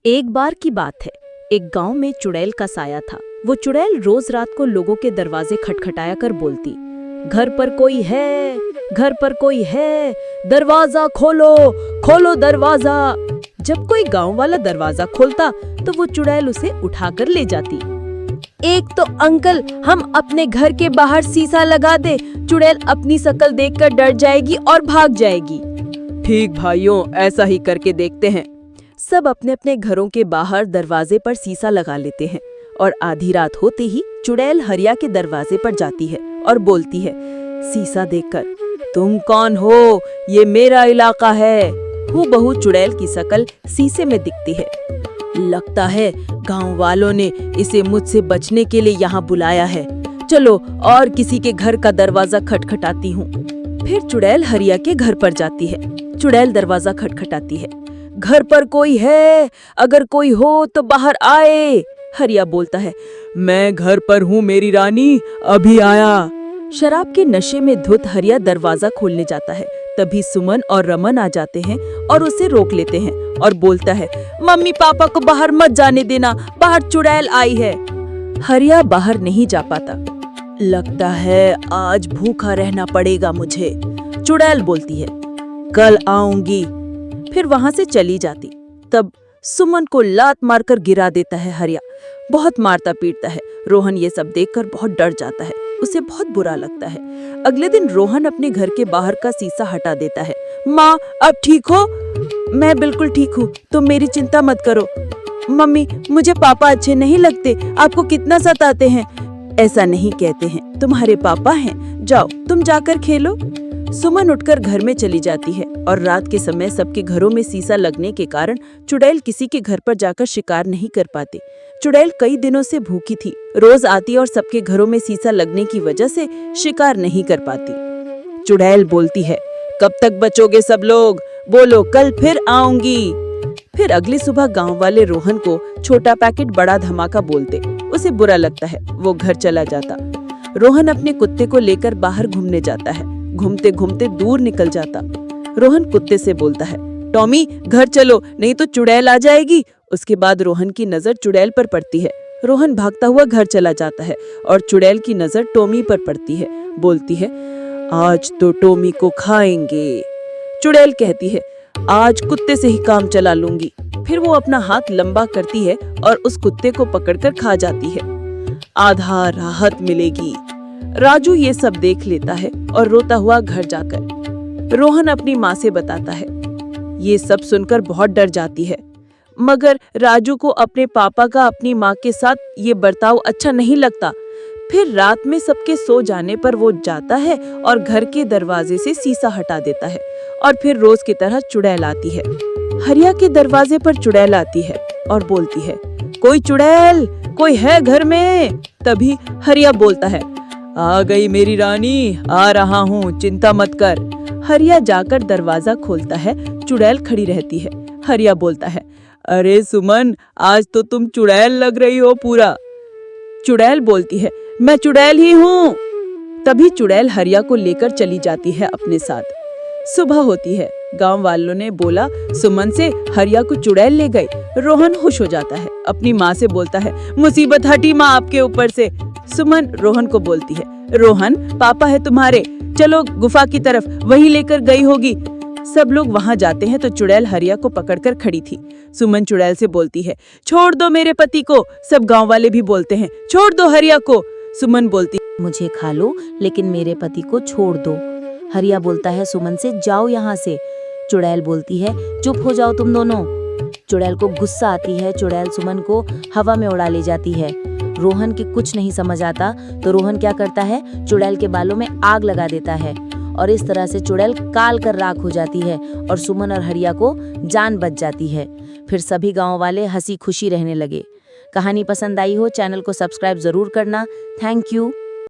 एक बार की बात है। एक गांव में चुड़ैल का साया था। वो चुड़ैल रोज रात को लोगों के दरवाजे खटखटाया कर बोलती, घर पर कोई है, घर पर कोई है, दरवाजा खोलो, खोलो दरवाजा। जब कोई गांव वाला दरवाजा खोलता तो वो चुड़ैल उसे उठाकर ले जाती। एक तो अंकल, हम अपने घर के बाहर शीशा लगा दे, चुड़ैल अपनी शक्ल देखकर डर जाएगी और भाग जाएगी। ठीक भाइयों, ऐसा ही करके देखते हैं। सब अपने अपने घरों के बाहर दरवाजे पर शीशा लगा लेते हैं और आधी रात होते ही चुड़ैल हरिया के दरवाजे पर जाती है और बोलती है, शीशा देखकर, तुम कौन हो? ये मेरा इलाका है। हूबहू चुड़ैल की शक्ल शीशे में दिखती है। लगता है गांव वालों ने इसे मुझसे बचने के लिए यहाँ बुलाया है। चलो और किसी के घर का दरवाजा खटखटाती हूँ। फिर चुड़ैल हरिया के घर पर जाती है। चुड़ैल दरवाजा खटखटाती है। घर पर कोई है? अगर कोई हो तो बाहर आए। हरिया बोलता है, मैं घर पर हूँ मेरी रानी, अभी आया। शराब के नशे में धुत हरिया दरवाजा खोलने जाता है। तभी सुमन और रमन आ जाते हैं और उसे रोक लेते हैं और बोलता है, मम्मी पापा को बाहर मत जाने देना, बाहर चुड़ैल आई है। हरिया बाहर नहीं जा पाता। लगता है आज भूखा रहना पड़ेगा मुझे, चुड़ैल बोलती है, कल आऊंगी। फिर वहां से चली जाती। तब सुमन को लात मारकर गिरा देता है हरिया। बहुत मारता पीटता है। रोहन ये सब देखकर बहुत डर जाता है। उसे बहुत बुरा लगता है। अगले दिन रोहन अपने घर के बाहर का शीशा हटा देता है। माँ, अब ठीक हो? मैं बिल्कुल ठीक हूँ, तुम मेरी चिंता मत करो। मम्मी, मुझे पापा अच्छे नहीं लगते, आपको कितना सताते हैं। ऐसा नहीं कहते हैं, तुम्हारे पापा हैं, जाओ तुम जाकर खेलो। सुमन उठकर घर में चली जाती है और रात के समय सबके घरों में शीशा लगने के कारण चुड़ैल किसी के घर पर जाकर शिकार नहीं कर पाती। चुड़ैल कई दिनों से भूखी थी, रोज आती और सबके घरों में शीशा लगने की वजह से शिकार नहीं कर पाती। चुड़ैल बोलती है, कब तक बचोगे सब लोग? बोलो, कल फिर आऊंगी। फिर अगली सुबह गांव वाले रोहन को छोटा पैकेट बड़ा धमाका बोलते। उसे बुरा लगता है, वो घर चला जाता। रोहन अपने कुत्ते को लेकर बाहर घूमने जाता है। घूमते घूमते दूर निकल जाता। रोहन कुत्ते से बोलता है, टॉमी घर चलो, नहीं तो चुड़ैल आ जाएगी। उसके बाद रोहन की नजर चुड़ैल पर पड़ती है। रोहन भागता हुआ घर चला जाता है और चुड़ैल की नजर टॉमी पर पड़ती है। बोलती है, आज तो टॉमी को खाएंगे। चुड़ैल कहती है, आज कुत्ते से ही काम चला लूंगी। फिर वो अपना हाथ लंबा करती है और उस कुत्ते को पकड़कर खा जाती है। आधा राहत मिलेगी। राजू ये सब देख लेता है और रोता हुआ घर जाकर रोहन अपनी माँ से बताता है। ये सब सुनकर बहुत डर जाती है, मगर राजू को अपने पापा का अपनी माँ के साथ ये बर्ताव अच्छा नहीं लगता। फिर रात में सबके सो जाने पर वो जाता है और घर के दरवाजे से शीशा हटा देता है और फिर रोज की तरह चुड़ैल आती है। हरिया के दरवाजे पर चुड़ैल आती है और बोलती है, कोई चुड़ैल, कोई है घर में? तभी हरिया बोलता है, आ गई मेरी रानी, आ रहा हूँ, चिंता मत कर। हरिया जाकर दरवाजा खोलता है। चुड़ैल खड़ी रहती है। हरिया बोलता है, अरे सुमन, आज तो तुम चुड़ैल लग रही हो पूरा। चुड़ैल बोलती है, मैं चुड़ैल ही हूँ। तभी चुड़ैल हरिया को लेकर चली जाती है अपने साथ। सुबह होती है। गांव वालों ने बोला सुमन से हरिया को चुड़ैल ले गई। रोहन खुश हो जाता है। अपनी माँ से बोलता है, मुसीबत हटी माँ आपके ऊपर से। सुमन रोहन को बोलती है, रोहन पापा है तुम्हारे, चलो गुफा की तरफ, वहीं लेकर गई होगी। सब लोग वहां जाते हैं तो चुड़ैल हरिया को पकड़कर खड़ी थी। सुमन चुड़ैल से बोलती है, छोड़ दो मेरे पति को। सब गांव वाले भी बोलते हैं, छोड़ दो हरिया को। सुमन बोलती, मुझे खा लो लेकिन मेरे पति को छोड़ दो। हरिया बोलता है सुमन से, जाओ यहाँ से। चुड़ैल बोलती है, चुप हो जाओ तुम दोनों। चुड़ैल को गुस्सा आती है। चुड़ैल सुमन को हवा में उड़ा ले जाती है। रोहन के कुछ नहीं समझ आता तो रोहन क्या करता है, चुड़ैल के बालों में आग लगा देता है और इस तरह से चुड़ैल काल कर राख हो जाती है और सुमन और हरिया को जान बच जाती है। फिर सभी गांव वाले हंसी खुशी रहने लगे। कहानी पसंद आई हो, चैनल को सब्सक्राइब जरूर करना। Thank you.